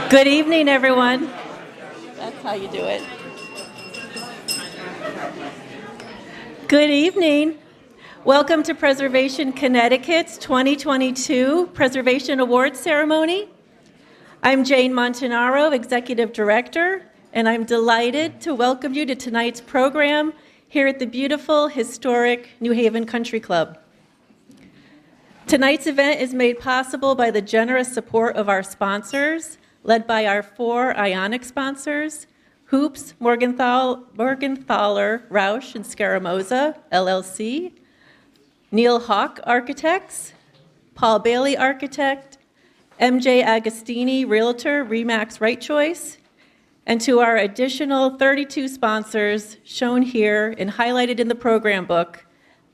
Good evening, everyone. That's how you do it. Good evening. Welcome to Preservation Connecticut's 2022 Preservation Awards Ceremony. I'm Jane Montanaro, Executive Director, and I'm delighted to welcome you to tonight's program here at the beautiful, historic New Haven Country Club. Tonight's event is made possible by the generous support of our sponsors, led by our 4 Ionic sponsors, Hoops, Morgenthaler, Rausch, and Scaramoza, LLC, Neil Hawk Architects, Paul Bailey Architect, MJ Agostini Realtor, Remax Right Choice, and to our additional 32 sponsors shown here and highlighted in the program book.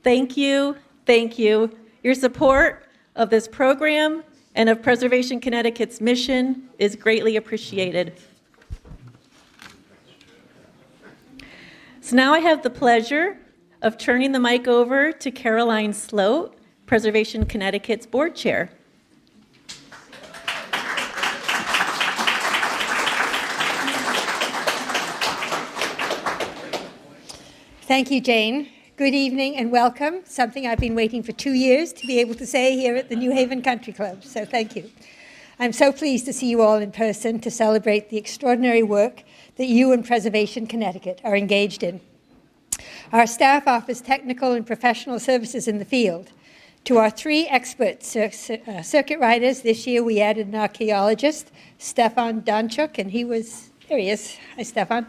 Thank you, thank you. Your support of this program and of Preservation Connecticut's mission is greatly appreciated. So now I have the pleasure of turning the mic over to Caroline Sloat, Preservation Connecticut's board chair. Thank you, Jane. Good evening and welcome, something I've been waiting for 2 years to be able to say here at the New Haven Country Club, so thank you. I'm so pleased to see you all in person to celebrate the extraordinary work that you and Preservation Connecticut are engaged in. Our staff offers technical and professional services in the field. To our 3 expert circuit riders, this year we added an archaeologist, Stefan Donchuk, and there he is. Hi, Stefan.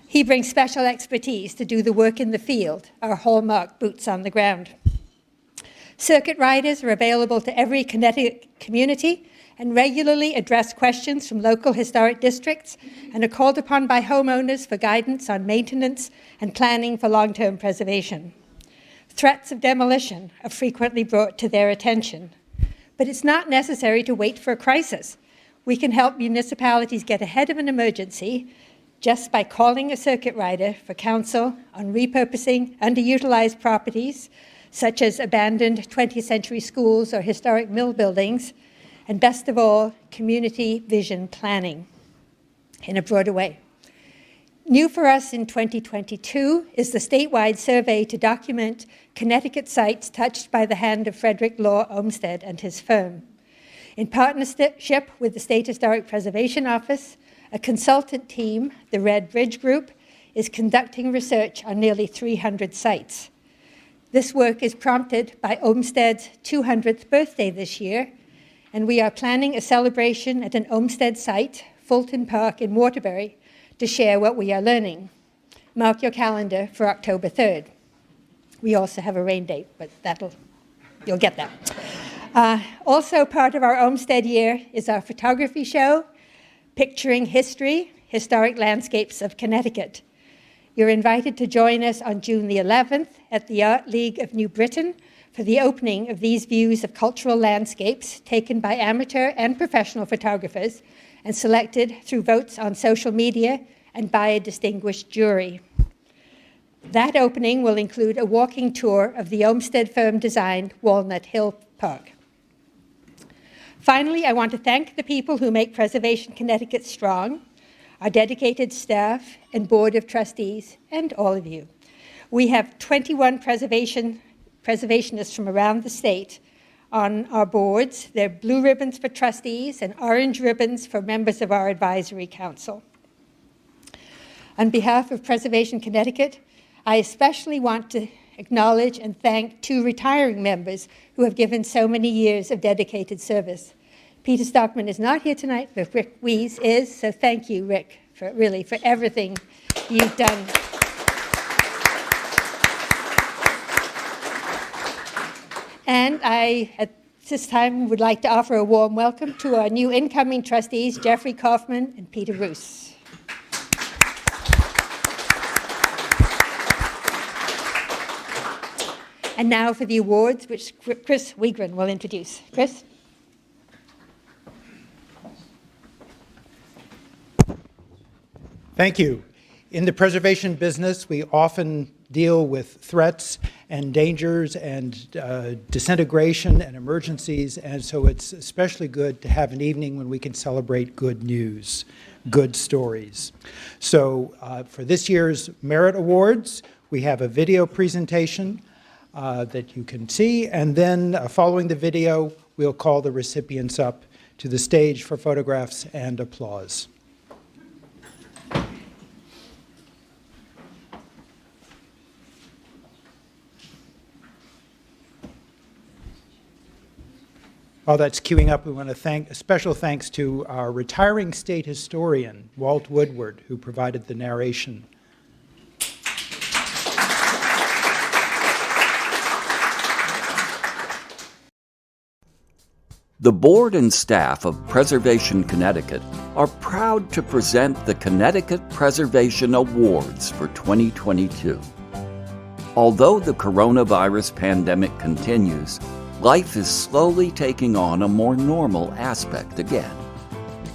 He brings special expertise to do the work in the field, our hallmark boots on the ground. Circuit riders are available to every Connecticut community and regularly address questions from local historic districts and are called upon by homeowners for guidance on maintenance and planning for long-term preservation. Threats of demolition are frequently brought to their attention, but it's not necessary to wait for a crisis. We can help municipalities get ahead of an emergency just by calling a circuit rider for counsel on repurposing underutilized properties, such as abandoned 20th century schools or historic mill buildings, and best of all, community vision planning in a broader way. New for us in 2022 is the statewide survey to document Connecticut sites touched by the hand of Frederick Law Olmsted and his firm. In partnership with the State Historic Preservation Office, a consultant team, the Red Bridge Group, is conducting research on nearly 300 sites. This work is prompted by Olmsted's 200th birthday this year, and we are planning a celebration at an Olmsted site, Fulton Park in Waterbury, to share what we are learning. Mark your calendar for October 3rd. We also have a rain date, but you'll get that. Also part of our Olmsted year is our photography show, Picturing History, Historic Landscapes of Connecticut. You're invited to join us on June the 11th at the Art League of New Britain for the opening of these views of cultural landscapes taken by amateur and professional photographers and selected through votes on social media and by a distinguished jury. That opening will include a walking tour of the Olmsted firm-designed Walnut Hill Park. Finally, I want to thank the people who make Preservation Connecticut strong, our dedicated staff and board of trustees, and all of you. We have 21 preservationists from around the state on our boards. They're blue ribbons for trustees and orange ribbons for members of our advisory council. On behalf of Preservation Connecticut, I especially want to acknowledge and thank 2 retiring members who have given so many years of dedicated service. Peter Stockman is not here tonight, but Rick Wies is, so thank you, Rick, for everything you've done. And I, at this time, would like to offer a warm welcome to our new incoming trustees, Jeffrey Kaufman and Peter Roos. And now for the awards, which Chris Wiegren will introduce. Chris? Thank you. In the preservation business, we often deal with threats and dangers and disintegration and emergencies, and so it's especially good to have an evening when we can celebrate good news, good stories. So for this year's Merit Awards, we have a video presentation that you can see, and then following the video, we'll call the recipients up to the stage for photographs and applause. While that's queuing up, we want to thank, a special thanks to our retiring state historian, Walt Woodward, who provided the narration. The board and staff of Preservation Connecticut are proud to present the Connecticut Preservation Awards for 2022. Although the coronavirus pandemic continues, life is slowly taking on a more normal aspect again.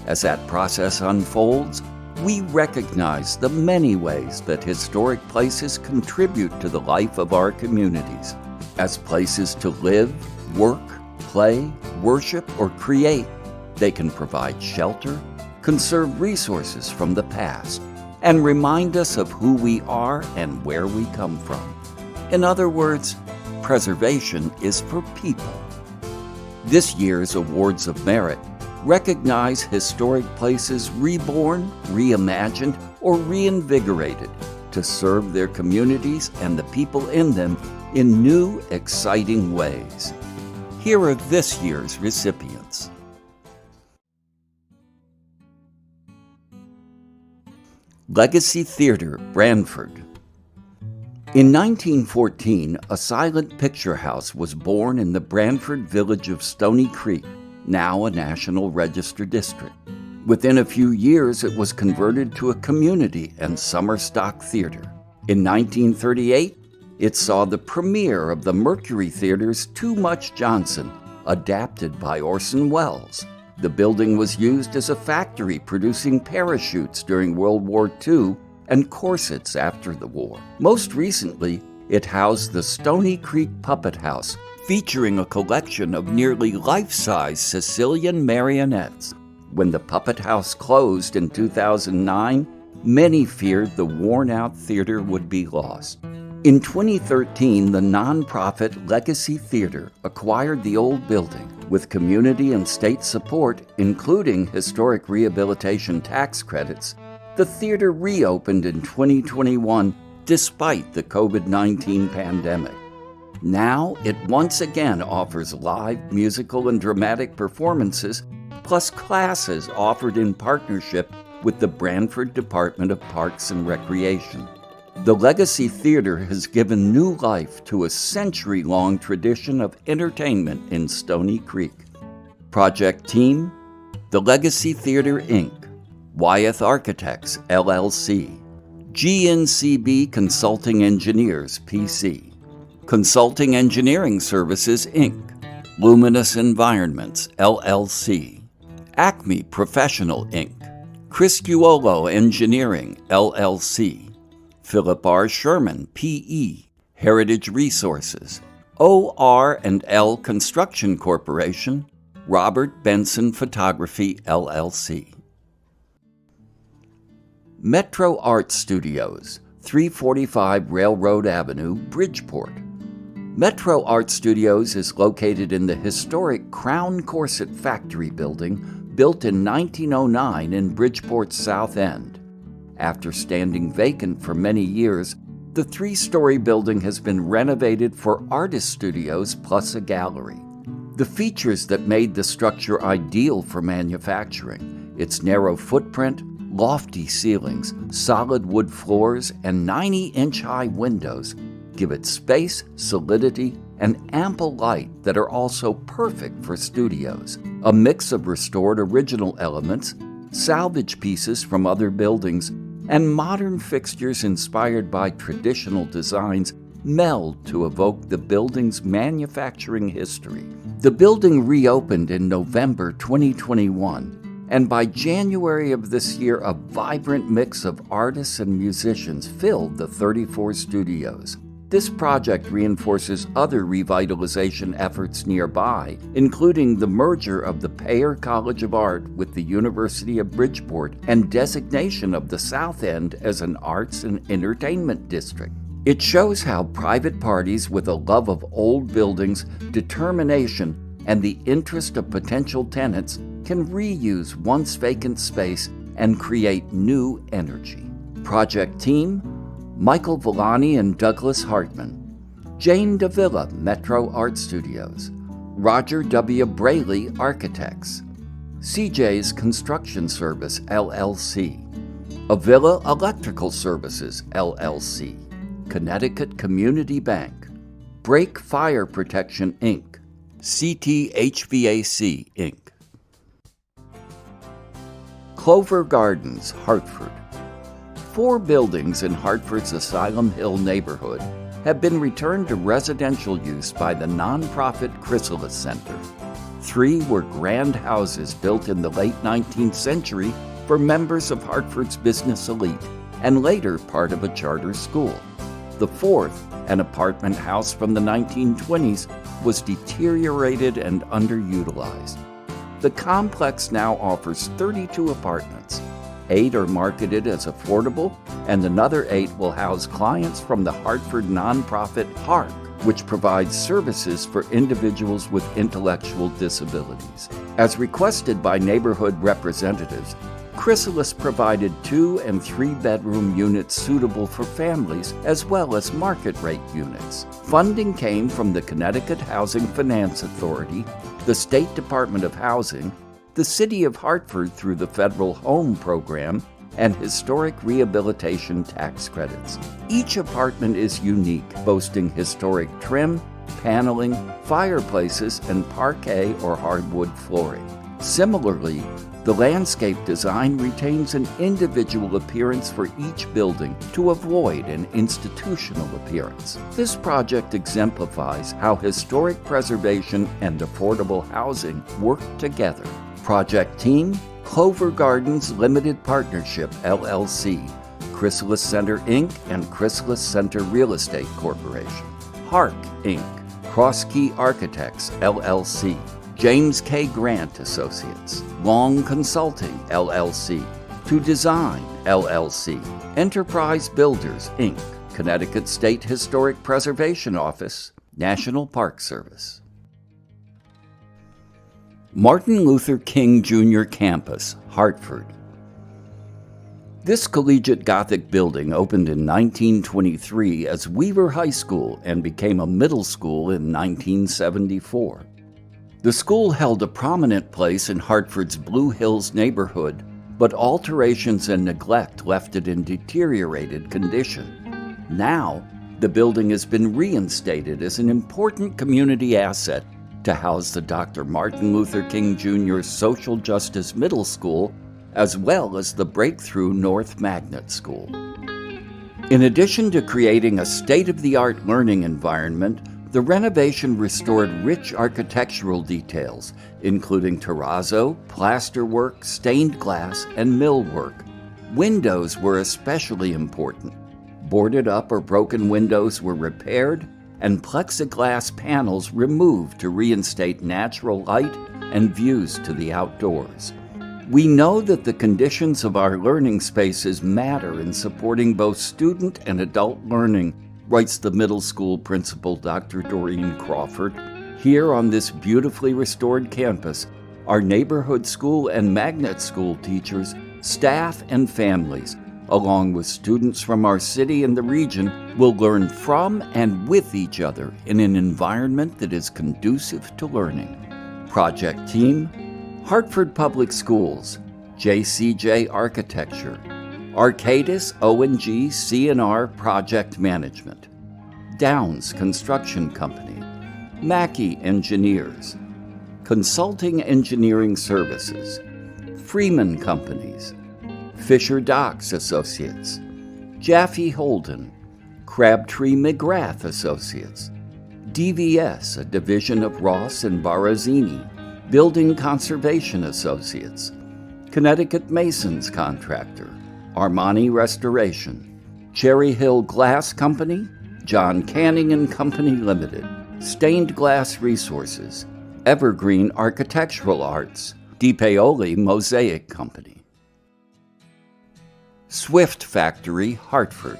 As that process unfolds, we recognize the many ways that historic places contribute to the life of our communities. As places to live, work, play, worship, or create, they can provide shelter, conserve resources from the past, and remind us of who we are and where we come from. In other words, preservation is for people. This year's Awards of Merit recognize historic places reborn, reimagined, or reinvigorated to serve their communities and the people in them in new, exciting ways. Here are this year's recipients. Legacy Theater, Branford. In 1914, a silent picture house was born in the Branford village of Stony Creek, now a National Register district. Within a few years, it was converted to a community and summer stock theater. In 1938, it saw the premiere of the Mercury Theater's Too Much Johnson, adapted by Orson Welles. The building was used as a factory producing parachutes during World War II and corsets after the war. Most recently, it housed the Stony Creek Puppet House, featuring a collection of nearly life-size Sicilian marionettes. When the Puppet House closed in 2009, many feared the worn-out theater would be lost. In 2013, the nonprofit Legacy Theater acquired the old building. With community and state support, including historic rehabilitation tax credits, the theater reopened in 2021 despite the COVID-19 pandemic. Now, it once again offers live musical and dramatic performances, plus classes offered in partnership with the Branford Department of Parks and Recreation. The Legacy Theater has given new life to a century-long tradition of entertainment in Stony Creek. Project Team, the Legacy Theater, Inc., Wyeth Architects, LLC, GNCB Consulting Engineers, PC, Consulting Engineering Services, Inc., Luminous Environments, LLC, Acme Professional, Inc., Criscuolo Engineering, LLC, Philip R. Sherman, P.E., Heritage Resources, OR&L Construction Corporation, Robert Benson Photography, LLC. Metro Art Studios, 345 Railroad Avenue, Bridgeport. Metro Art Studios is located in the historic Crown Corset Factory building built in 1909 in Bridgeport's South End. After standing vacant for many years, the three-story building has been renovated for artist studios plus a gallery. The features that made the structure ideal for manufacturing, its narrow footprint, lofty ceilings, solid wood floors, and 90-inch-high windows give it space, solidity, and ample light that are also perfect for studios. A mix of restored original elements, salvage pieces from other buildings, and modern fixtures inspired by traditional designs meld to evoke the building's manufacturing history. The building reopened in November 2021 and by January of this year, a vibrant mix of artists and musicians filled the 34 studios. This project reinforces other revitalization efforts nearby, including the merger of the Payer College of Art with the University of Bridgeport and designation of the South End as an arts and entertainment district. It shows how private parties with a love of old buildings, determination, and the interest of potential tenants can reuse once vacant space and create new energy. Project team: Michael Villani and Douglas Hartman, Jane Davila, Metro Art Studios, Roger W. Braley Architects, CJ's Construction Service, LLC, Avila Electrical Services, LLC, Connecticut Community Bank, Break Fire Protection, Inc., CT HVAC, Inc. Clover Gardens, Hartford. 4 buildings in Hartford's Asylum Hill neighborhood have been returned to residential use by the nonprofit Chrysalis Center. 3 were grand houses built in the late 19th century for members of Hartford's business elite, and later part of a charter school. The 4th, an apartment house from the 1920s, was deteriorated and underutilized. The complex now offers 32 apartments. 8 are marketed as affordable, and another 8 will house clients from the Hartford nonprofit HARC, which provides services for individuals with intellectual disabilities. As requested by neighborhood representatives, Chrysalis provided 2- and 3-bedroom units suitable for families, as well as market-rate units. Funding came from the Connecticut Housing Finance Authority, the State Department of Housing, the City of Hartford through the Federal Home Program, and historic rehabilitation tax credits. Each apartment is unique, boasting historic trim, paneling, fireplaces, and parquet or hardwood flooring. Similarly, the landscape design retains an individual appearance for each building to avoid an institutional appearance. This project exemplifies how historic preservation and affordable housing work together. Project team: Clover Gardens Limited Partnership, LLC, Chrysalis Center, Inc., and Chrysalis Center Real Estate Corporation. HARC, Inc., Cross Key Architects, LLC, James K. Grant Associates, Long Consulting, LLC, To Design, LLC, Enterprise Builders, Inc., Connecticut State Historic Preservation Office, National Park Service. Martin Luther King Jr. Campus, Hartford. This collegiate Gothic building opened in 1923 as Weaver High School and became a middle school in 1974. The school held a prominent place in Hartford's Blue Hills neighborhood, but alterations and neglect left it in deteriorated condition. Now, the building has been reinstated as an important community asset to house the Dr. Martin Luther King Jr. Social Justice Middle School, as well as the Breakthrough North Magnet School. In addition to creating a state-of-the-art learning environment, the renovation restored rich architectural details, including terrazzo, plasterwork, stained glass, and millwork. Windows were especially important. Boarded up or broken windows were repaired, and plexiglass panels removed to reinstate natural light and views to the outdoors. We know that the conditions of our learning spaces matter in supporting both student and adult learning, writes the middle school principal, Dr. Doreen Crawford. Here on this beautifully restored campus, our neighborhood school and magnet school teachers, staff, and families, along with students from our city and the region, will learn from and with each other in an environment that is conducive to learning. Project team: Hartford Public Schools, JCJ Architecture, Arcadis O&G C&R Project Management, Downs Construction Company, Mackey Engineers, Consulting Engineering Services, Freeman Companies, Fisher Docks Associates, Jaffe Holden, Crabtree McGrath Associates, DVS, a division of Ross and Barazzini, Building Conservation Associates, Connecticut Masons Contractor, Armani Restoration, Cherry Hill Glass Company, John Canning and Company Limited, Stained Glass Resources, Evergreen Architectural Arts, DiPaoli Mosaic Company. Swift Factory, Hartford.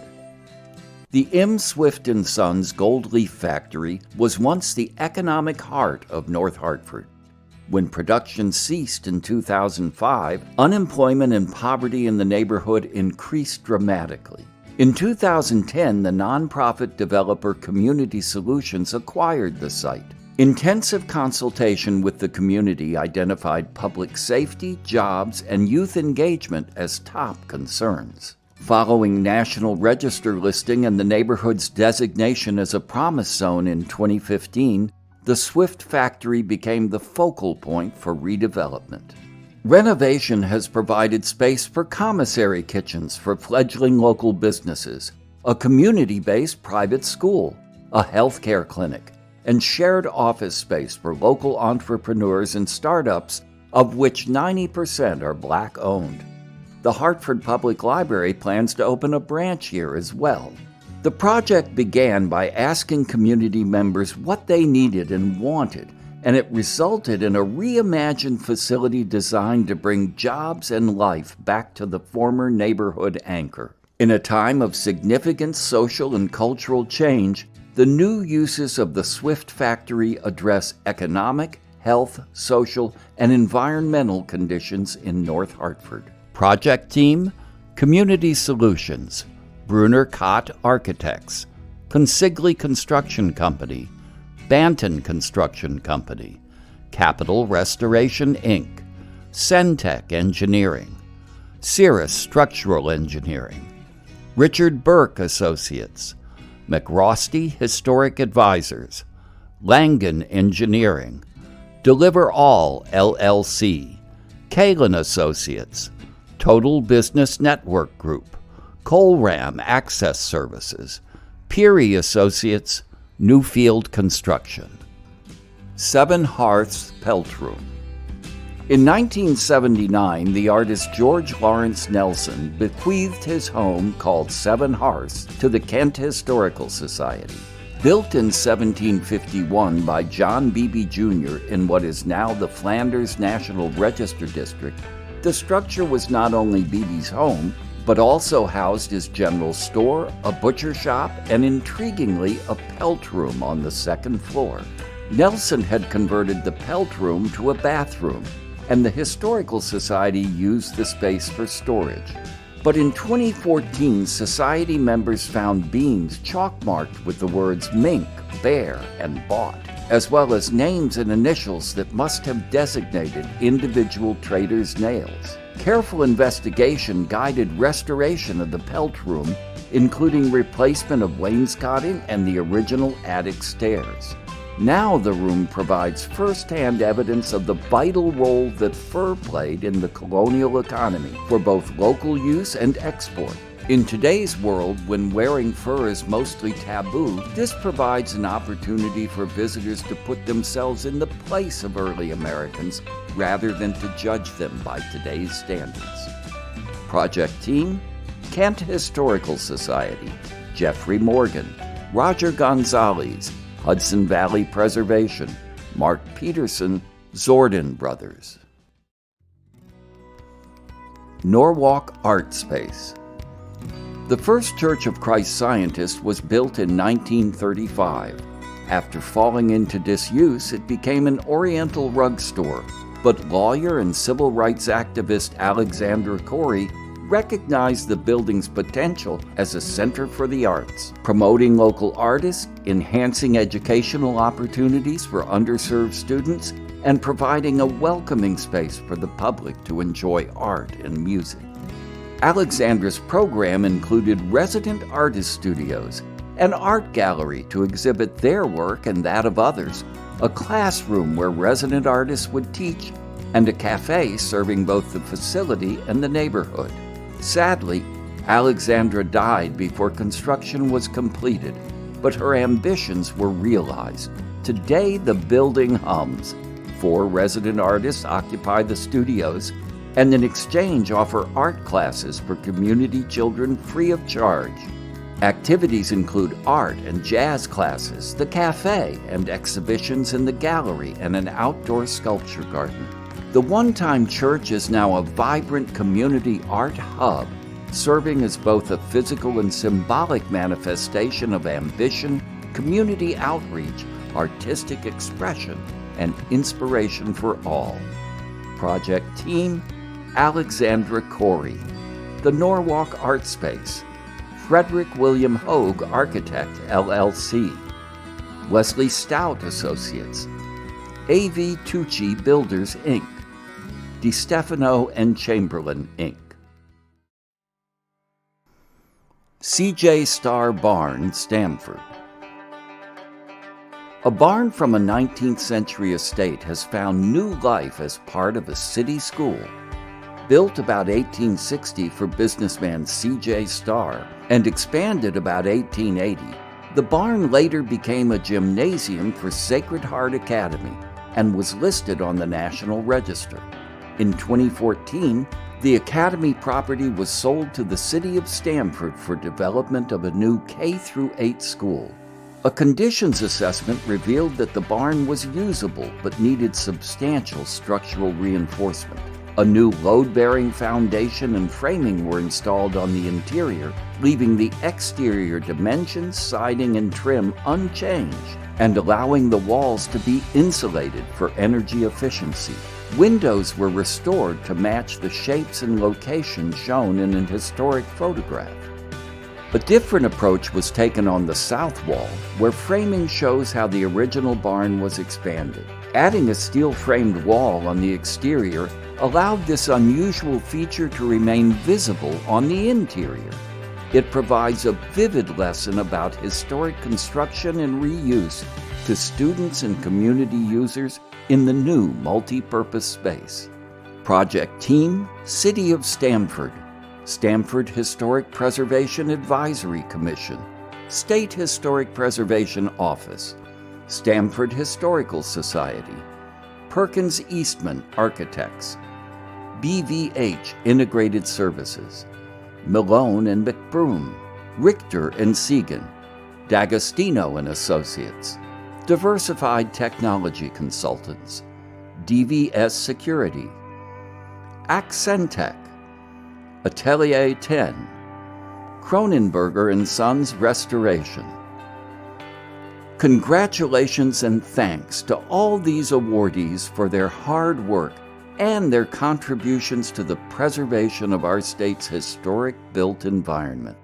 The M. Swift & Sons Gold Leaf Factory was once the economic heart of North Hartford. When production ceased in 2005, unemployment and poverty in the neighborhood increased dramatically. In 2010, the nonprofit developer Community Solutions acquired the site. Intensive consultation with the community identified public safety, jobs, and youth engagement as top concerns. Following National Register listing and the neighborhood's designation as a Promise Zone in 2015, the Swift Factory became the focal point for redevelopment. Renovation has provided space for commissary kitchens for fledgling local businesses, a community-based private school, a healthcare clinic, and shared office space for local entrepreneurs and startups, of which 90% are Black-owned. The Hartford Public Library plans to open a branch here as well. The project began by asking community members what they needed and wanted, and it resulted in a reimagined facility designed to bring jobs and life back to the former neighborhood anchor. In a time of significant social and cultural change, the new uses of the Swift Factory address economic, health, social, and environmental conditions in North Hartford. Project Team, Community Solutions, Brunner Cott Architects, Consigli Construction Company, Banton Construction Company, Capital Restoration Inc., Centec Engineering, Cirrus Structural Engineering, Richard Burke Associates, McRosty Historic Advisors, Langen Engineering, Deliver All LLC, Kalen Associates, Total Business Network Group, Colram Access Services, Peary Associates, Newfield Construction. Seven Hearths Pelt Room. In 1979, the artist George Lawrence Nelson bequeathed his home called Seven Hearths to the Kent Historical Society. Built in 1751 by John Beebe Jr. in what is now the Flanders National Register District, the structure was not only Beebe's home, but also housed his general store, a butcher shop, and intriguingly, a pelt room on the second floor. Nelson had converted the pelt room to a bathroom, and the Historical Society used the space for storage. But in 2014, Society members found beams chalk-marked with the words mink, bear, and bought, as well as names and initials that must have designated individual traders' nails. Careful investigation guided restoration of the pelt room, including replacement of wainscoting and the original attic stairs. Now the room provides first-hand evidence of the vital role that fur played in the colonial economy for both local use and export. In today's world, when wearing fur is mostly taboo, this provides an opportunity for visitors to put themselves in the place of early Americans rather than to judge them by today's standards. Project Team, Kent Historical Society, Jeffrey Morgan, Roger Gonzalez, Hudson Valley Preservation, Mark Peterson, Zordon Brothers. Norwalk Art Space. The first Church of Christ Scientist was built in 1935. After falling into disuse, it became an Oriental rug store, but lawyer and civil rights activist Alexandra Corey recognized the building's potential as a center for the arts, promoting local artists, enhancing educational opportunities for underserved students, and providing a welcoming space for the public to enjoy art and music. Alexandra's program included resident artist studios, an art gallery to exhibit their work and that of others, a classroom where resident artists would teach, and a cafe serving both the facility and the neighborhood. Sadly, Alexandra died before construction was completed, but her ambitions were realized. Today, the building hums. 4 resident artists occupy the studios, and in exchange offer art classes for community children free of charge. Activities include art and jazz classes, the cafe, and exhibitions in the gallery and an outdoor sculpture garden. The one-time church is now a vibrant community art hub, serving as both a physical and symbolic manifestation of ambition, community outreach, artistic expression, and inspiration for all. Project Team, Alexandra Corey. The Norwalk Art Space, Frederick William Hogue Architect, LLC. Wesley Stout Associates. A.V. Tucci Builders, Inc. DiStefano and Chamberlain, Inc. C.J. Starr Barn, Stamford. A barn from a 19th century estate has found new life as part of a city school. Built about 1860 for businessman C.J. Starr and expanded about 1880, the barn later became a gymnasium for Sacred Heart Academy and was listed on the National Register. In 2014, the Academy property was sold to the city of Stamford for development of a new K-8 school. A conditions assessment revealed that the barn was usable but needed substantial structural reinforcement. A new load-bearing foundation and framing were installed on the interior, leaving the exterior dimensions, siding, and trim unchanged and allowing the walls to be insulated for energy efficiency. Windows were restored to match the shapes and locations shown in an historic photograph. A different approach was taken on the south wall, where framing shows how the original barn was expanded. Adding a steel-framed wall on the exterior allowed this unusual feature to remain visible on the interior. It provides a vivid lesson about historic construction and reuse to students and community users in the new multi-purpose space. Project Team, City of Stamford, Stamford Historic Preservation Advisory Commission, State Historic Preservation Office, Stamford Historical Society, Perkins Eastman Architects, BVH Integrated Services, Malone and McBroom, Richter and Segan, D'Agostino and Associates, Diversified Technology Consultants, DVS Security, Accentech, Atelier 10, Cronenberger and Sons Restoration. Congratulations and thanks to all these awardees for their hard work and their contributions to the preservation of our state's historic built environment.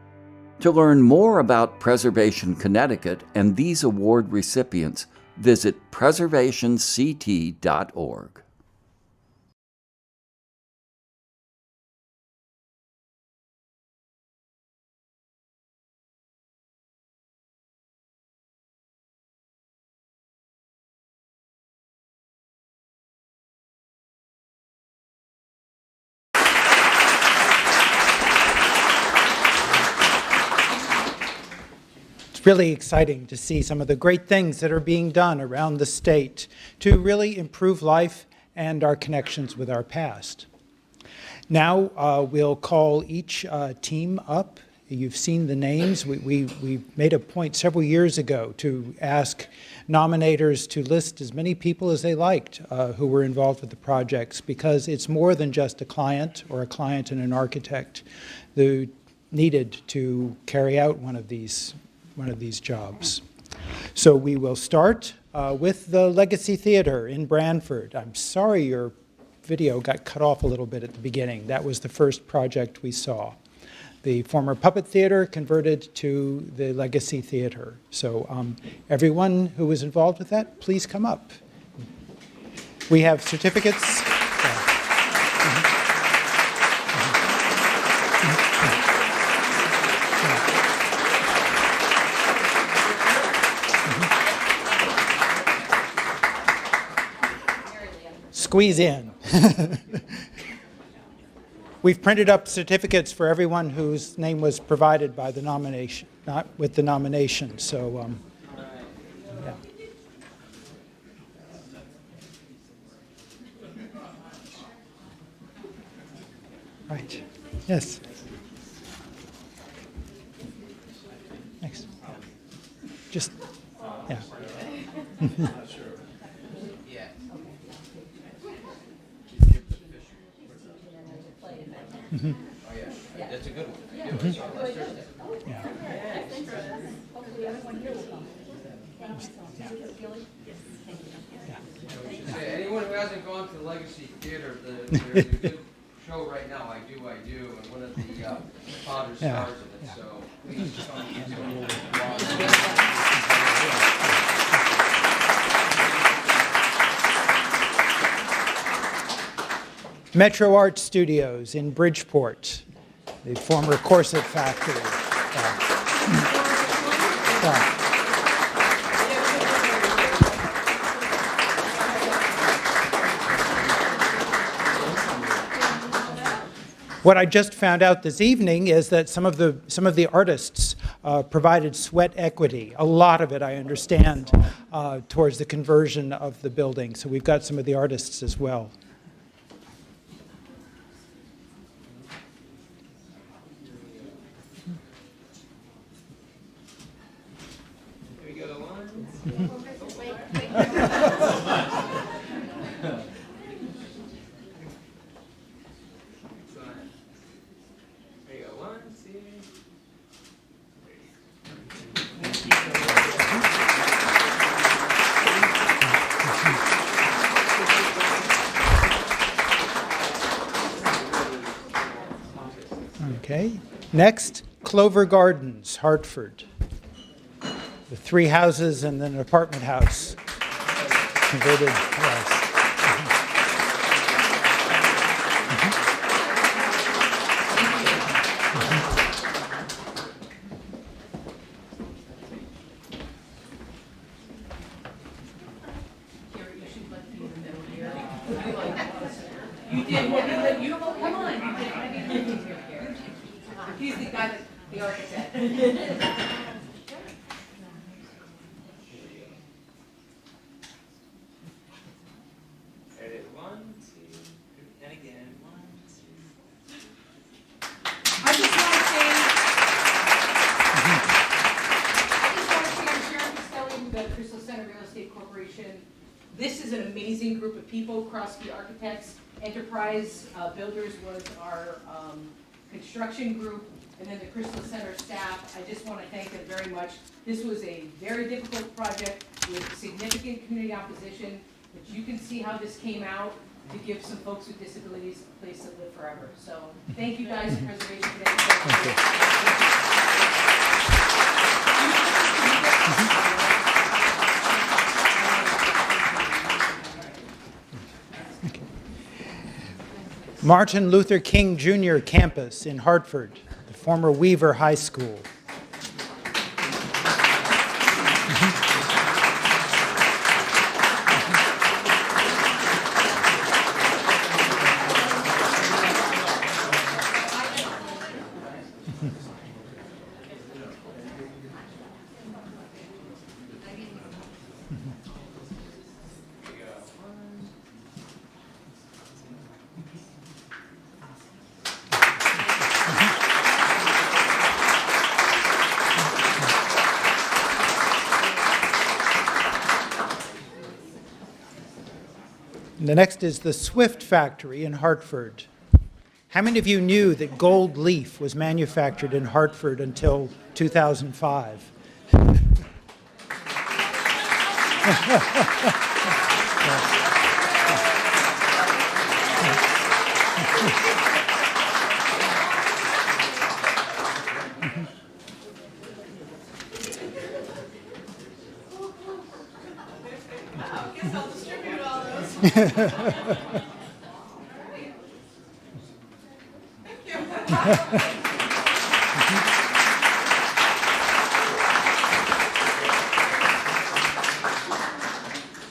To learn more about Preservation Connecticut and these award recipients, visit preservationct.org. It's really exciting to see some of the great things that are being done around the state to really improve life and our connections with our past. Now we'll call each team up. You've seen the names. We made a point several years ago to ask nominators to list as many people as they liked who were involved with the projects, because it's more than just a client or a client and an architect who needed to carry out one of these jobs. So we will start with the Legacy Theater in Branford. I'm sorry your video got cut off a little bit at the beginning. That was the first project we saw. The former Puppet Theater converted to the Legacy Theater. So everyone who was involved with that, please come up. We have certificates. Squeeze in. We've printed up certificates for everyone whose name was provided by the nomination, not with the nomination. So, yeah. Right. Yes. Next. Just, yeah. That's a good one. Yeah. Anyone who hasn't gone to the Legacy Theater, there's a good show right now, I Do, and one of the fathers Yeah. stars in it, so please come. Metro Art Studios in Bridgeport, the former corset factory. What I just found out this evening is that some of the artists provided sweat equity, a lot of it, I understand, towards the conversion of the building. So we've got some of the artists as well. Here we go, one. There you go, one, two. Okay. Next, Clover Gardens, Hartford. The 3 houses and then an apartment house converted. Yes. You did, well, you, come on, you did. He's the guy that, the architect. There it is, one, two, and again, one, two. I just want to say, I'm Sharon Costelli with the Crystal Center Real Estate Corporation. This is an amazing group of people. Crosby Architects Enterprise Builders was our construction group, and then the Crystal Center staff. I just want to thank them very much. This was a very difficult project with significant community opposition, but you can see how this came out to give some folks with disabilities a place to live forever. So thank you guys, Preservation Connecticut. Martin Luther King Jr. campus in Hartford, the former Weaver High School. The next is the Swift factory in Hartford. How many of you knew that gold leaf was manufactured in Hartford until 2005?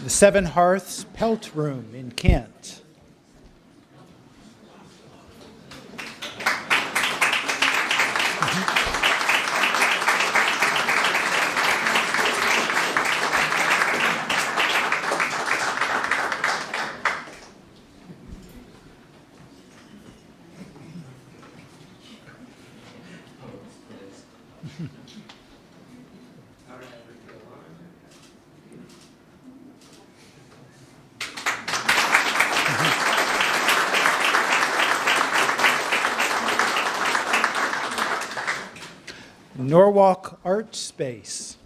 The Seven Hearths Pelt Room in Kent. Norwalk Art Space.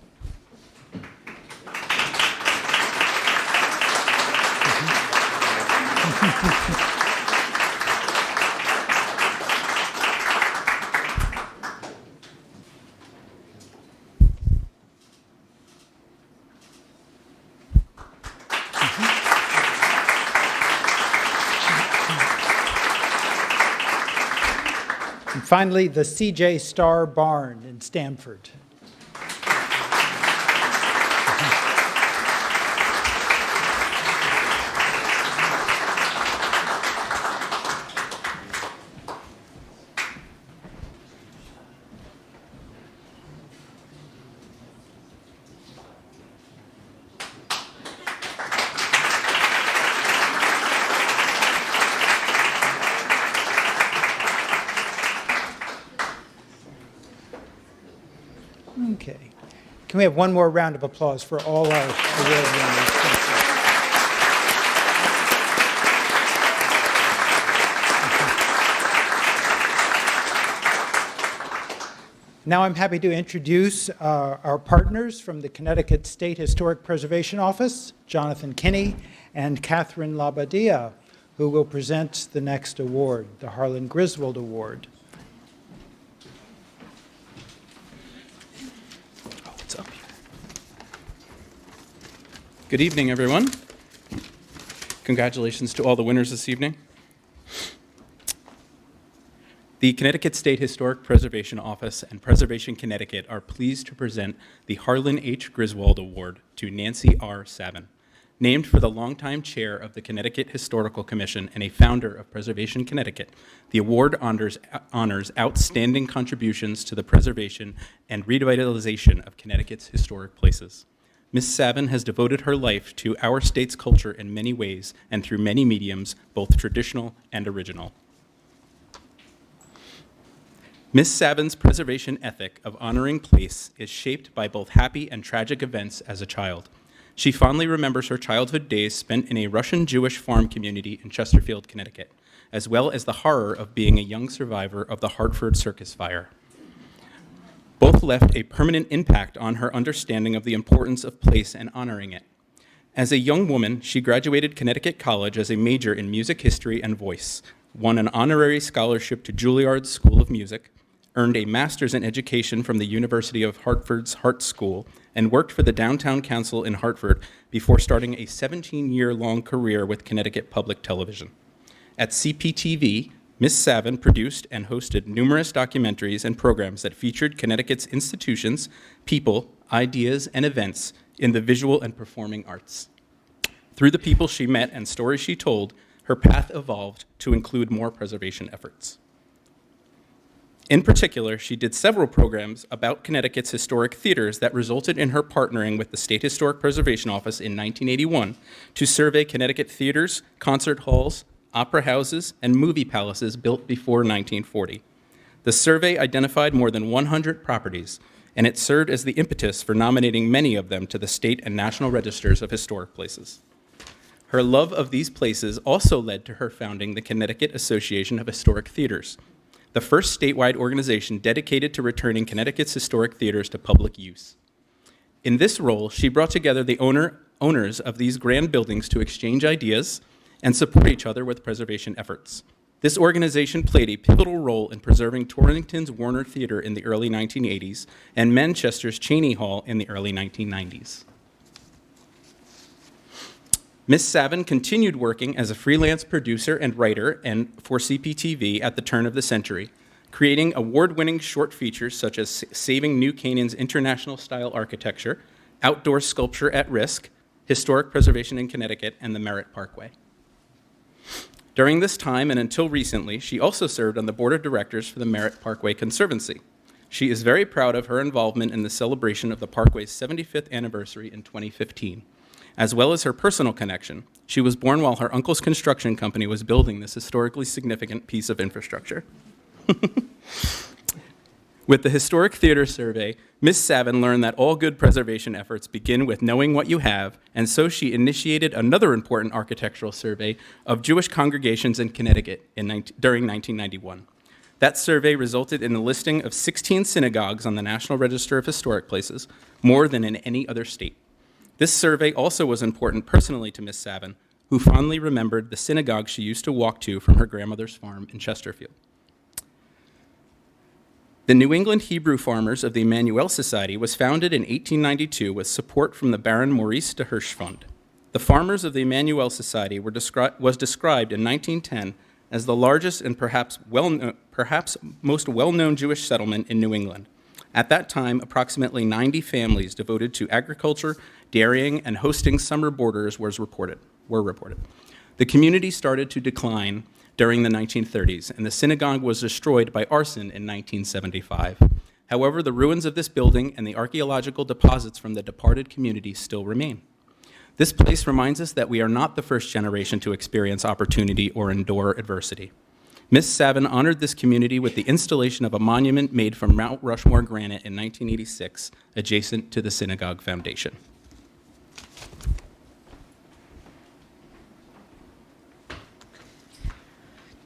And finally, the C.J. Starr Barn in Stamford. Okay. Can we have one more round of applause for all our award winners? Now I'm happy to introduce our partners from the Connecticut State Historic Preservation Office, Jonathan Kinney and Catherine Labadia, who will present the next award, the Harlan Griswold Award. Good evening, everyone. Congratulations to all the winners this evening. The Connecticut State Historic Preservation Office and Preservation Connecticut are pleased to present the Harlan H. Griswold Award to Nancy R. Savin. Named for the longtime chair of the Connecticut Historical Commission and a founder of Preservation Connecticut, the award honors outstanding contributions to the preservation and revitalization of Connecticut's historic places. Ms. Savin has devoted her life to our state's culture in many ways and through many mediums, both traditional and original. Ms. Savin's preservation ethic of honoring place is shaped by both happy and tragic events as a child. She fondly remembers her childhood days spent in a Russian Jewish farm community in Chesterfield, Connecticut, as well as the horror of being a young survivor of the Hartford Circus fire. Both left a permanent impact on her understanding of the importance of place and honoring it. As a young woman, she graduated Connecticut College as a major in music history and voice, won an honorary scholarship to Juilliard School of Music, earned a master's in education from the University of Hartford's Hart School, and worked for the Downtown Council in Hartford before starting a 17-year-long career with Connecticut Public Television. At CPTV, Ms. Savin produced and hosted numerous documentaries and programs that featured Connecticut's institutions, people, ideas, and events in the visual and performing arts. Through the people she met and stories she told, her path evolved to include more preservation efforts. In particular, she did several programs about Connecticut's historic theaters that resulted in her partnering with the State Historic Preservation Office in 1981 to survey Connecticut theaters, concert halls, opera houses, and movie palaces built before 1940. The survey identified more than 100 properties, and it served as the impetus for nominating many of them to the state and national registers of historic places. Her love of these places also led to her founding the Connecticut Association of Historic Theaters, the first statewide organization dedicated to returning Connecticut's historic theaters to public use. In this role, she brought together the owners of these grand buildings to exchange ideas and support each other with preservation efforts. This organization played a pivotal role in preserving Torrington's Warner Theater in the early 1980s and Manchester's Cheney Hall in the early 1990s. Ms. Savin continued working as a freelance producer and writer for CPTV at the turn of the century, creating award-winning short features such as Saving New Canaan's International-Style Architecture, Outdoor Sculpture at Risk, Historic Preservation in Connecticut, and the Merritt Parkway. During this time and until recently, she also served on the board of directors for the Merritt Parkway Conservancy. She is very proud of her involvement in the celebration of the Parkway's 75th anniversary in 2015, as well as her personal connection. She was born while her uncle's construction company was building this historically significant piece of infrastructure. With the Historic Theater Survey, Ms. Savin learned that all good preservation efforts begin with knowing what you have, and so she initiated another important architectural survey of Jewish congregations in Connecticut during 1991. That survey resulted in the listing of 16 synagogues on the National Register of Historic Places, more than in any other state. This survey also was important personally to Miss Savin, who fondly remembered the synagogue she used to walk to from her grandmother's farm in Chesterfield. The New England Hebrew Farmers of the Emmanuel Society was founded in 1892 with support from the Baron Maurice de Hirsch Fund. The Farmers of the Emmanuel Society was described in 1910 as the largest and perhaps most well-known Jewish settlement in New England. At that time, approximately 90 families devoted to agriculture, dairying, and hosting summer boarders were reported. The community started to decline during the 1930s, and the synagogue was destroyed by arson in 1975. However, the ruins of this building and the archaeological deposits from the departed community still remain. This place reminds us that we are not the first generation to experience opportunity or endure adversity. Miss Savin honored this community with the installation of a monument made from Mount Rushmore granite in 1986, adjacent to the synagogue foundation.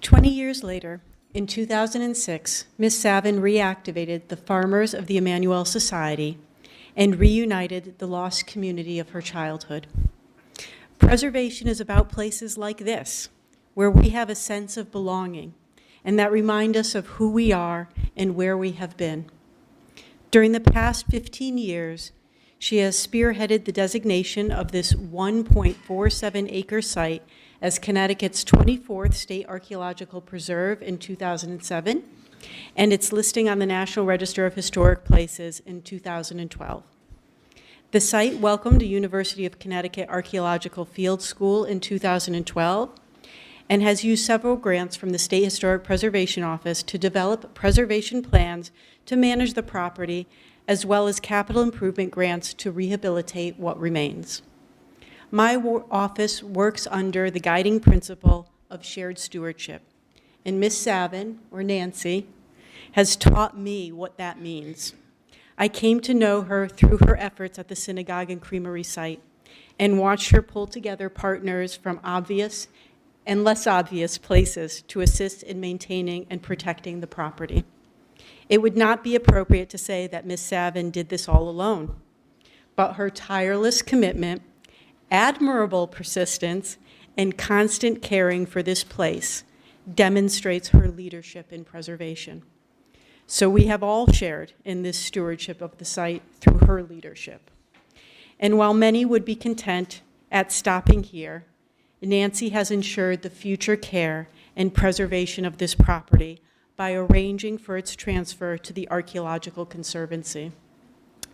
"20 years later, in 2006, Miss Savin reactivated the Farmers of the Emmanuel Society and reunited the lost community of her childhood. Preservation is about places like this, where we have a sense of belonging and that remind us of who we are and where we have been. During the past 15 years, she has spearheaded the designation of this 1.47-acre site as Connecticut's 24th State Archaeological Preserve in 2007, and its listing on the National Register of Historic Places in 2012. The site welcomed a University of Connecticut Archaeological Field School in 2012 and has used several grants from the State Historic Preservation Office to develop preservation plans to manage the property, as well as capital improvement grants to rehabilitate what remains. My office works under the guiding principle of shared stewardship, and Miss Savin, or Nancy, has taught me what that means. I came to know her through her efforts at the Synagogue and Creamery site and watched her pull together partners from obvious and less obvious places to assist in maintaining and protecting the property. It would not be appropriate to say that Miss Savin did this all alone, but her tireless commitment, admirable persistence, and constant caring for this place demonstrates her leadership in preservation. So we have all shared in this stewardship of the site through her leadership. And while many would be content at stopping here, Nancy has ensured the future care and preservation of this property by arranging for its transfer to the Archaeological Conservancy.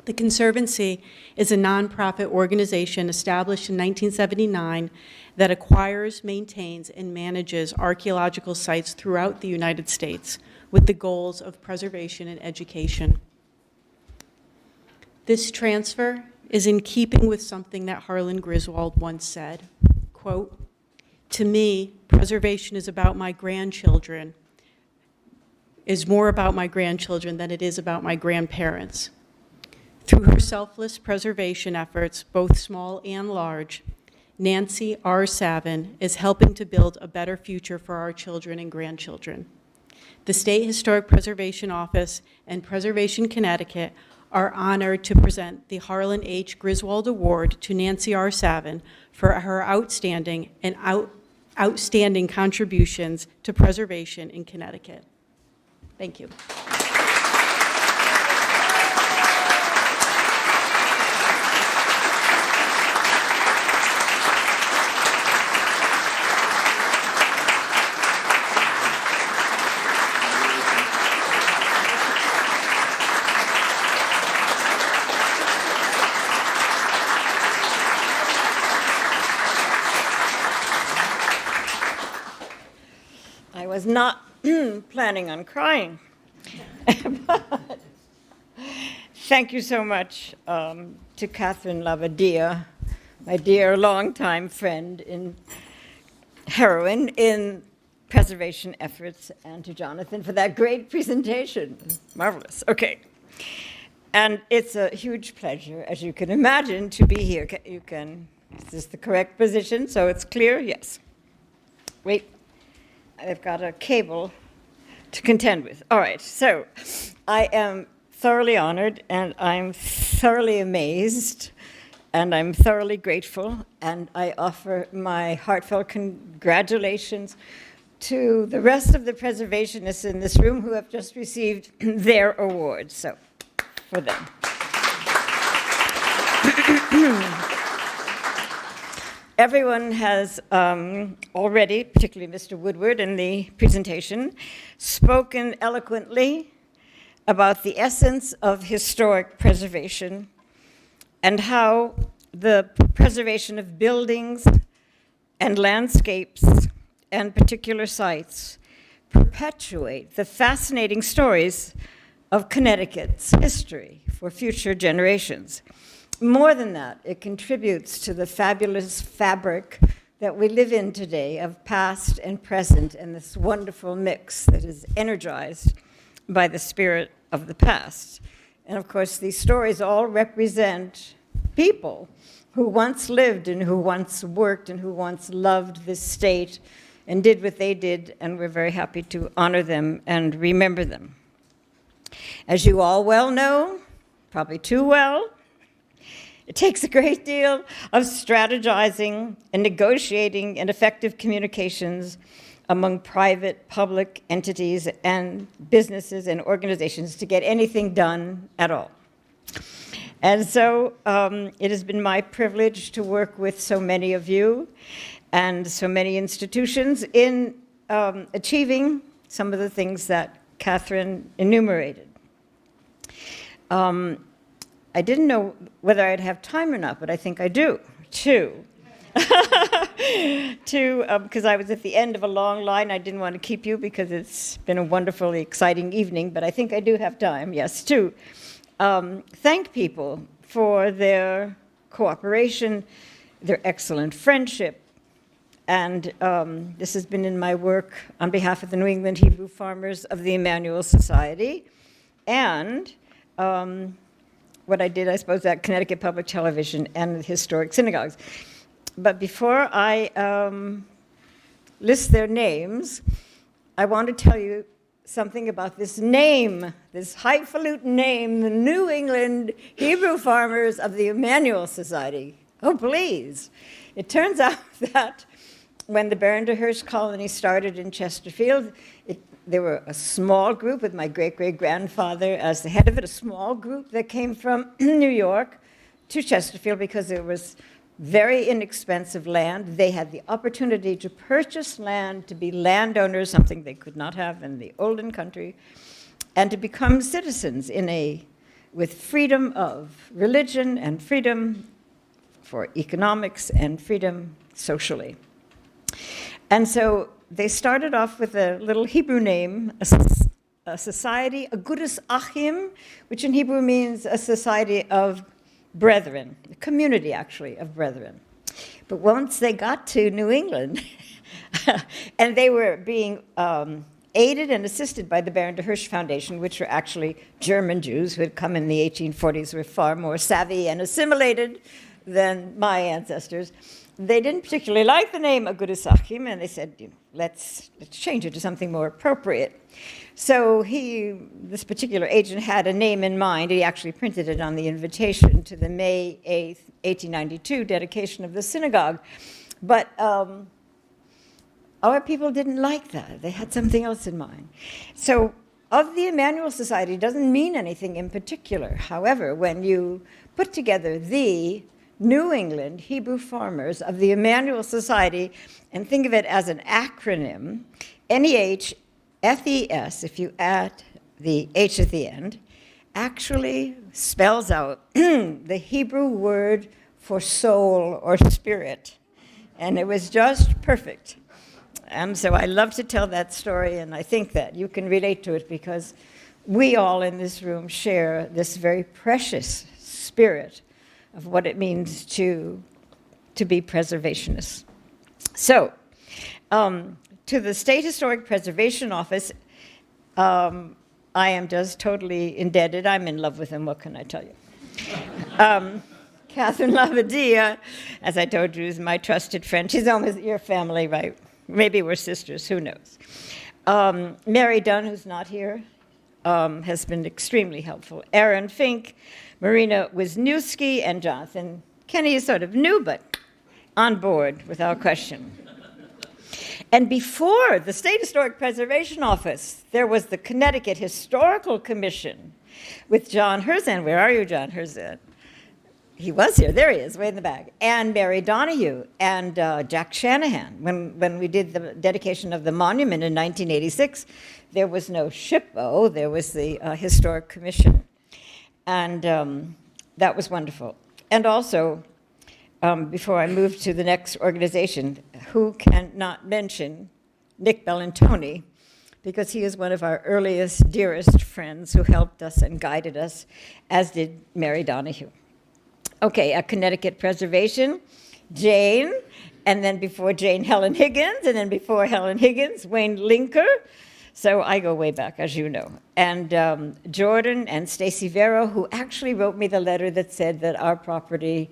The Conservancy is a nonprofit organization established in 1979 that acquires, maintains, and manages archaeological sites throughout the United States with the goals of preservation and education. This transfer is in keeping with something that Harlan Griswold once said, quote, "To me, preservation is about my grandchildren, is more about my grandchildren than it is about my grandparents." Through her selfless preservation efforts, both small and large, Nancy R. Savin is helping to build a better future for our children and grandchildren. The State Historic Preservation Office and Preservation Connecticut are honored to present the Harlan H. Griswold Award to Nancy R. Savin for her outstanding contributions to preservation in Connecticut. Thank you. I was not planning on crying. But thank you so much to Catherine Lavadia, my dear longtime friend and heroine in preservation efforts, and to Jonathan for that great presentation. Marvelous. Okay. And it's a huge pleasure, as you can imagine, to be here. Is this the correct position? So it's clear? Yes. Wait. I've got a cable to contend with. All right, so I am thoroughly honored, and I'm thoroughly amazed, and I'm thoroughly grateful, and I offer my heartfelt congratulations to the rest of the preservationists in this room who have just received their awards. So, for them. Everyone has already, particularly Mr. Woodward in the presentation, spoken eloquently about the essence of historic preservation and how the preservation of buildings and landscapes and particular sites perpetuate the fascinating stories of Connecticut's history for future generations. More than that, it contributes to the fabulous fabric that we live in today of past and present and this wonderful mix that is energized by the spirit of the past. And of course, these stories all represent people who once lived and who once worked and who once loved this state and did what they did, and we're very happy to honor them and remember them. As you all well know, probably too well, it takes a great deal of strategizing and negotiating and effective communications among private, public entities and businesses and organizations to get anything done at all. And so it has been my privilege to work with so many of you and so many institutions in achieving some of the things that Catherine enumerated. I didn't know whether I'd have time or not, but I think I do, too. Because I was at the end of a long line. I didn't want to keep you because it's been a wonderfully exciting evening, but I think I do have time, yes, to thank people for their cooperation, their excellent friendship. And this has been in my work on behalf of the New England Hebrew Farmers of the Emmanuel Society. And what I did, I suppose, at Connecticut Public Television and the historic synagogues. But before I list their names, I want to tell you something about this name, this highfalutin name, the New England Hebrew Farmers of the Emmanuel Society. Oh, please. It turns out that when the Baron de Hirsch colony started in Chesterfield, there were a small group with my great-great-grandfather as the head of it, a small group that came from New York to Chesterfield because there was very inexpensive land. They had the opportunity to purchase land, to be landowners, something they could not have in the olden country, and to become citizens with freedom of religion and freedom for economics and freedom socially. And so they started off with a little Hebrew name, a society, Agudas Achim, which in Hebrew means a society of brethren, a community, actually, of brethren. But once they got to New England, and they were being aided and assisted by the Baron de Hirsch Foundation, which were actually German Jews who had come in the 1840s, were far more savvy and assimilated than my ancestors. They didn't particularly like the name Agudas Achim, and they said, let's change it to something more appropriate. So this particular agent had a name in mind. He actually printed it on the invitation to the May 8th, 1892 dedication of the synagogue. But our people didn't like that. They had something else in mind. So of the Emmanuel Society doesn't mean anything in particular. However, when you put together the New England Hebrew Farmers of the Emmanuel Society and think of it as an acronym, NEHFES, if you add the H at the end, actually spells out the Hebrew word for soul or spirit. And it was just perfect. And so I love to tell that story, and I think that you can relate to it because we all in this room share this very precious spirit of what it means to be preservationists. So, to the State Historic Preservation Office, I am just totally indebted. I'm in love with him, what can I tell you? Catherine Lavadia, as I told you, is my trusted friend. She's almost your family, right? Maybe we're sisters, who knows? Mary Dunn, who's not here, has been extremely helpful. Aaron Fink, Marina Wisniewski, and Jonathan Kenny is sort of new, but on board without question. And before the State Historic Preservation Office, there was the Connecticut Historical Commission with John Herzan. Where are you, John Herzan? He was here. There he is, way in the back. And Mary Donahue and Jack Shanahan. When we did the dedication of the monument in 1986, there was no SHPO. There was the Historic Commission. And that was wonderful. And also, before I move to the next organization, who can not mention Nick Bellantoni, because he is one of our earliest, dearest friends who helped us and guided us, as did Mary Donahue. Okay, a Connecticut Preservation, Jane, and then before Jane, Helen Higgins, and then before Helen Higgins, Wayne Linker. So I go way back, as you know. And Jordan and Stacy Vero, who actually wrote me the letter that said that our property,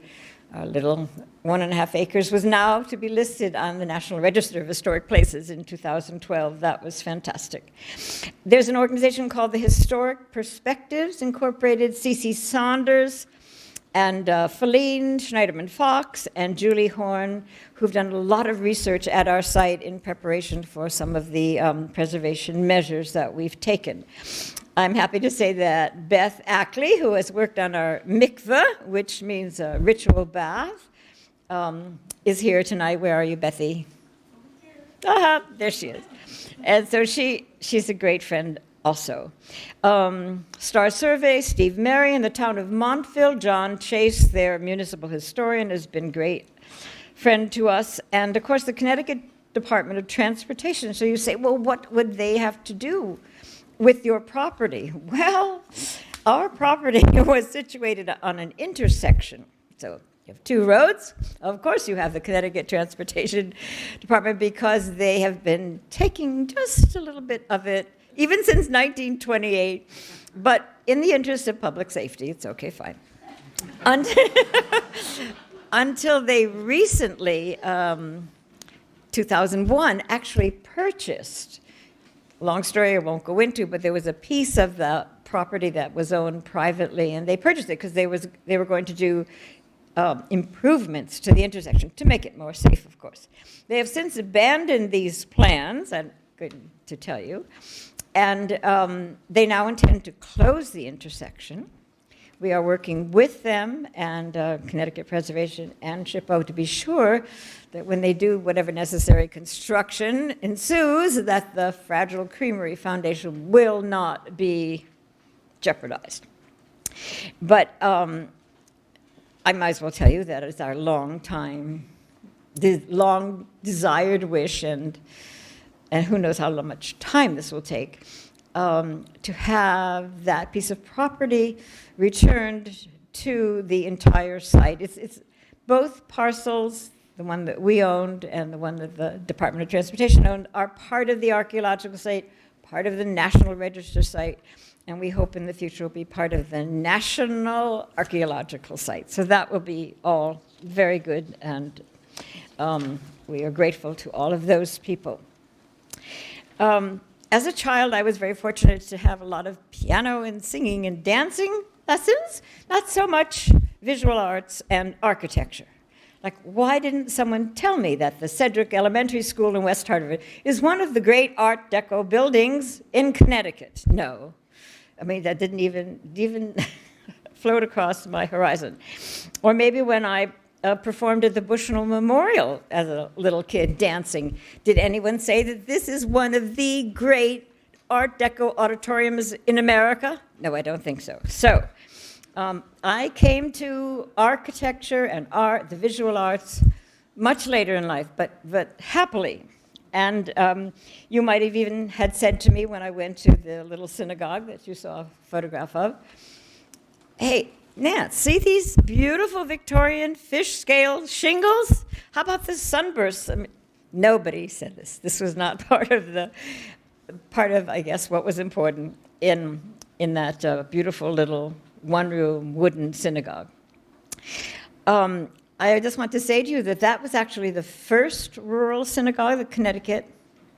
our little 1.5 acres, was now to be listed on the National Register of Historic Places in 2012. That was fantastic. There's an organization called the Historic Perspectives Incorporated, C.C. Saunders, and Feline Schneiderman-Fox and Julie Horn, who've done a lot of research at our site in preparation for some of the preservation measures that we've taken. I'm happy to say that Beth Ackley, who has worked on our mikveh, which means a ritual bath, is here tonight. Where are you, Bethy? There she is. And so she's a great friend also. Star Survey, Steve Mary, in the town of Montville. John Chase, their municipal historian, has been a great friend to us. And of course, the Connecticut Department of Transportation. So you say, well, what would they have to do with your property? Well, our property was situated on an intersection. So you have two roads. Of course, you have the Connecticut Transportation Department, because they have been taking just a little bit of it even since 1928, but in the interest of public safety, it's okay, fine. Until they recently, 2001, actually purchased, long story I won't go into, but there was a piece of the property that was owned privately, and they purchased it because they were going to do improvements to the intersection to make it more safe, of course. They have since abandoned these plans, I'm going to tell you, and they now intend to close the intersection. We are working with them and Connecticut Preservation and SHPO to be sure that when they do whatever necessary construction ensues, that the Fragile Creamery Foundation will not be jeopardized. But I might as well tell you that it's our long desired wish, and who knows how much time this will take, to have that piece of property returned to the entire site. It's both parcels, the one that we owned and the one that the Department of Transportation owned, are part of the archaeological site, part of the National Register site, and we hope in the future will be part of the National Archaeological Site. So that will be all very good, and we are grateful to all of those people. As a child, I was very fortunate to have a lot of piano and singing and dancing lessons, not so much visual arts and architecture. Like, why didn't someone tell me that the Cedric Elementary School in West Hartford is one of the great Art Deco buildings in Connecticut? No. I mean, that didn't even float across my horizon. Or maybe when I performed at the Bushnell Memorial as a little kid dancing, did anyone say that this is one of the great Art Deco auditoriums in America? No, I don't think so. So I came to architecture and art, the visual arts, much later in life, but happily. And you might have even had said to me when I went to the little synagogue that you saw a photograph of, hey, Nance, see these beautiful Victorian fish scale shingles? How about this sunburst? I mean, nobody said this. This was not part of, I guess, what was important in that beautiful little one-room wooden synagogue. I just want to say to you that that was actually the first rural synagogue that Connecticut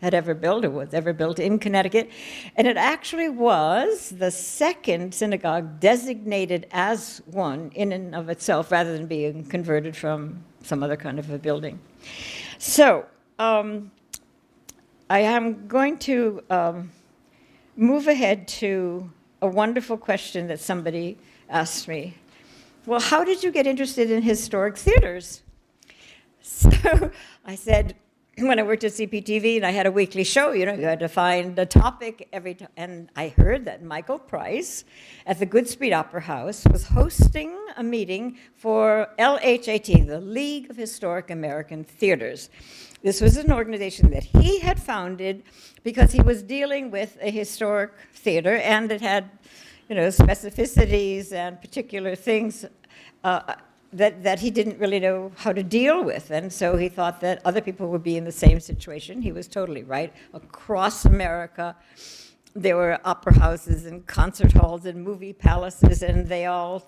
had ever built or was ever built in Connecticut. And it actually was the second synagogue designated as one in and of itself, rather than being converted from some other kind of a building. So I am going to move ahead to a wonderful question that somebody asked me. Well, how did you get interested in historic theaters? So I said, when I worked at CPTV and I had a weekly show, you had to find a topic every time. And I heard that Michael Price at the Goodspeed Opera House was hosting a meeting for LHAT, the League of Historic American Theaters. This was an organization that he had founded because he was dealing with a historic theater, and it had, specificities and particular things that he didn't really know how to deal with. And so he thought that other people would be in the same situation. He was totally right. Across America, there were opera houses and concert halls and movie palaces, and they all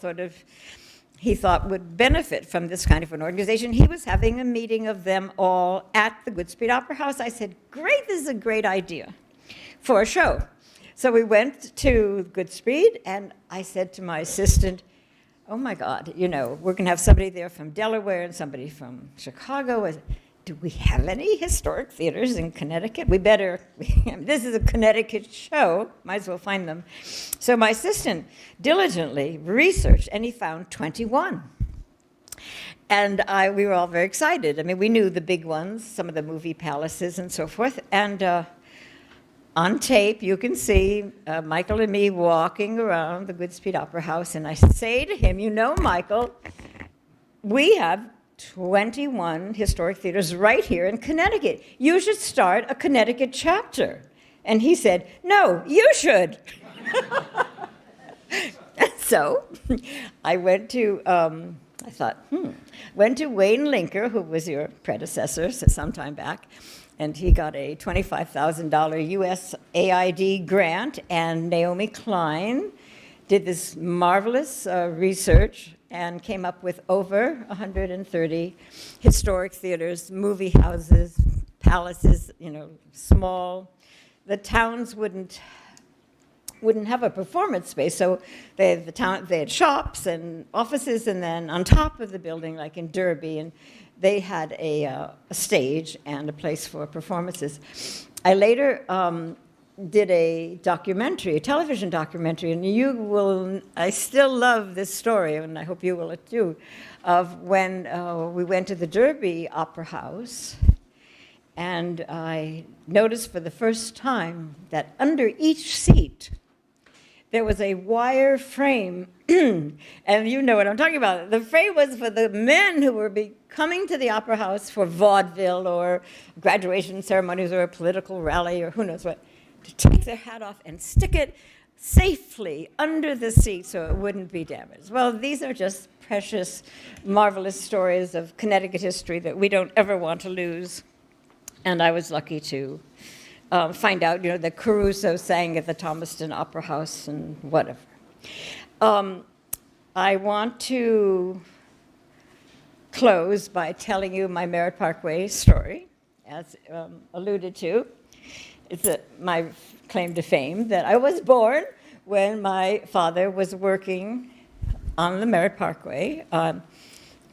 he thought would benefit from this kind of an organization. He was having a meeting of them all at the Goodspeed Opera House. I said, great, this is a great idea for a show. So we went to Goodspeed, and I said to my assistant, oh my God, we're going to have somebody there from Delaware and somebody from Chicago. Do we have any historic theaters in Connecticut? We better, this is a Connecticut show, might as well find them. So my assistant diligently researched, and he found 21. And we were all very excited. I mean, we knew the big ones, some of the movie palaces and so forth. And on tape, you can see Michael and me walking around the Goodspeed Opera House, and I say to him, Michael, we have 21 historic theaters right here in Connecticut. You should start a Connecticut chapter. And he said, no, you should. So I went to, went to Wayne Linker, who was your predecessor some time back, and he got a $25,000 USAID grant, and Naomi Klein did this marvelous research and came up with over 130 historic theaters, movie houses, palaces, small. The towns wouldn't have a performance space, so they had shops and offices, and then on top of the building, like in Derby, and they had a stage and a place for performances. I later did a television documentary, and I still love this story, and I hope you will too, of when we went to the Derby Opera House, and I noticed for the first time that under each seat, there was a wire frame, and you know what I'm talking about. The frame was for the men who were coming to the opera house for vaudeville or graduation ceremonies or a political rally or who knows what, to take their hat off and stick it safely under the seat so it wouldn't be damaged. Well, these are just precious, marvelous stories of Connecticut history that we don't ever want to lose. And I was lucky to find out, that Caruso sang at the Thomaston Opera House and whatever. I want to close by telling you my Merritt Parkway story, as alluded to. It's my claim to fame that I was born when my father was working on the Merritt Parkway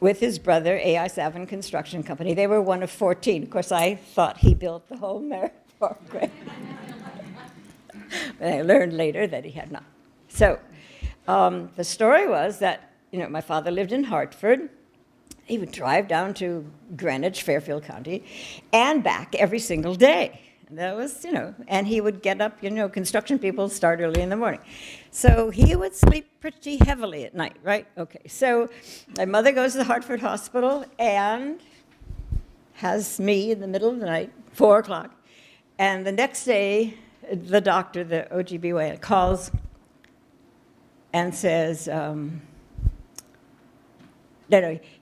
with his brother, A.I. Savin Construction Company. They were one of 14. Of course, I thought he built the whole Merritt Parkway. But I learned later that he had not. So the story was that, my father lived in Hartford. He would drive down to Greenwich, Fairfield County, and back every single day. That was, and he would get up, construction people start early in the morning. So he would sleep pretty heavily at night, right? Okay, so my mother goes to the Hartford Hospital and has me in the middle of the night, 4 o'clock. And the next day, the doctor, the OGBY, calls and says,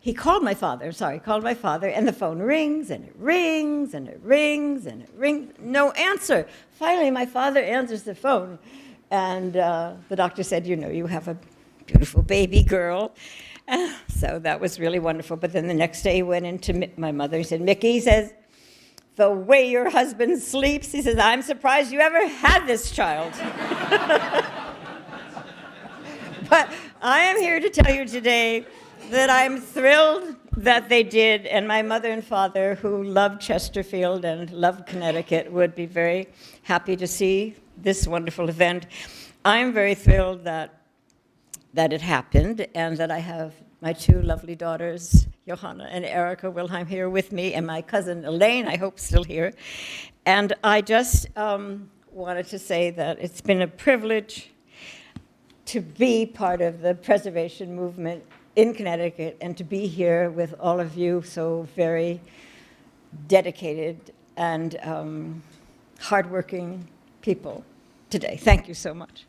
he called my father, and the phone rings, and it rings, and it rings, and it rings, no answer. Finally, my father answers the phone, and the doctor said, you have a beautiful baby girl. So that was really wonderful. But then the next day he went into my mother, he said, Mickey, he says, the way your husband sleeps. He says, I'm surprised you ever had this child. But I am here to tell you today that I'm thrilled that they did, and my mother and father, who loved Chesterfield and loved Connecticut, would be very happy to see this wonderful event. I'm very thrilled that it happened, and that I have my two lovely daughters, Johanna and Erica Wilhelm, here with me, and my cousin Elaine, I hope, still here. And I just wanted to say that it's been a privilege to be part of the preservation movement in Connecticut and to be here with all of you so very dedicated and hardworking people today. Thank you so much.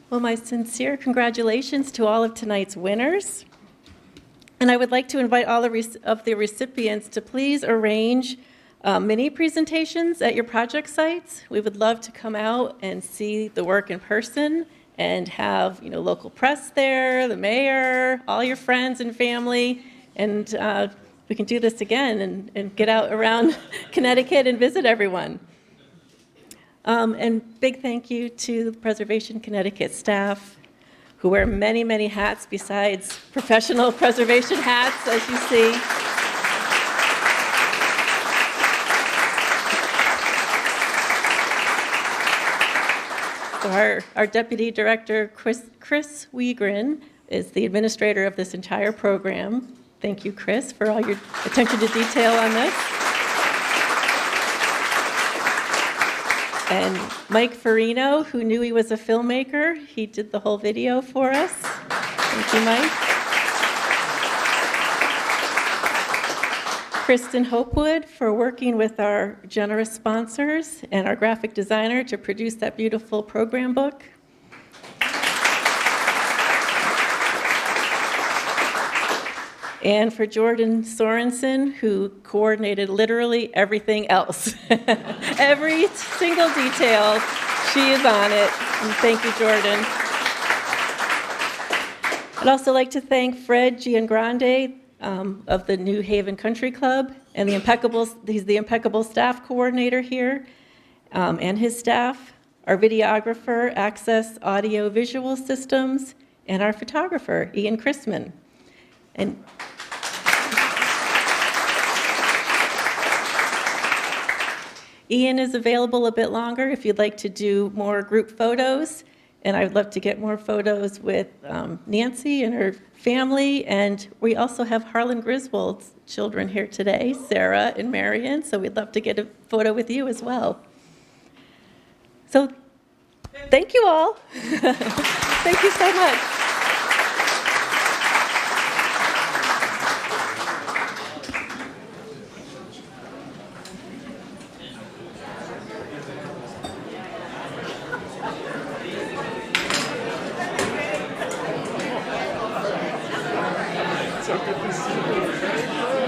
Well, my sincere congratulations to all of tonight's winners. And I would like to invite all of the recipients to please arrange mini presentations at your project sites. We would love to come out and see the work in person and have, local press there, the mayor, all your friends and family, and we can do this again and get out around Connecticut and visit everyone. And big thank you to the Preservation Connecticut staff, who wear many, many hats besides professional preservation hats, as you see. So our Deputy Director, Chris Wiegren, is the administrator of this entire program. Thank you, Chris, for all your attention to detail on this. And Mike Farino, who knew he was a filmmaker, he did the whole video for us. Thank you, Mike. Kristen Hopewood for working with our generous sponsors and our graphic designer to produce that beautiful program book. And for Jordan Sorensen, who coordinated literally everything else. Every single detail, she is on it. And thank you, Jordan. I'd also like to thank Fred Giangrande of the New Haven Country Club, and he's the impeccable staff coordinator here, and his staff, our videographer, Access Audio Visual Systems, and our photographer, Ian Chrisman. And Ian is available a bit longer if you'd like to do more group photos, and I would love to get more photos with Nancy and her family, and we also have Harlan Griswold's children here today, Sarah and Marion, so we'd love to get a photo with you as well. So thank you all. Thank you so much. So good to see you. Very good.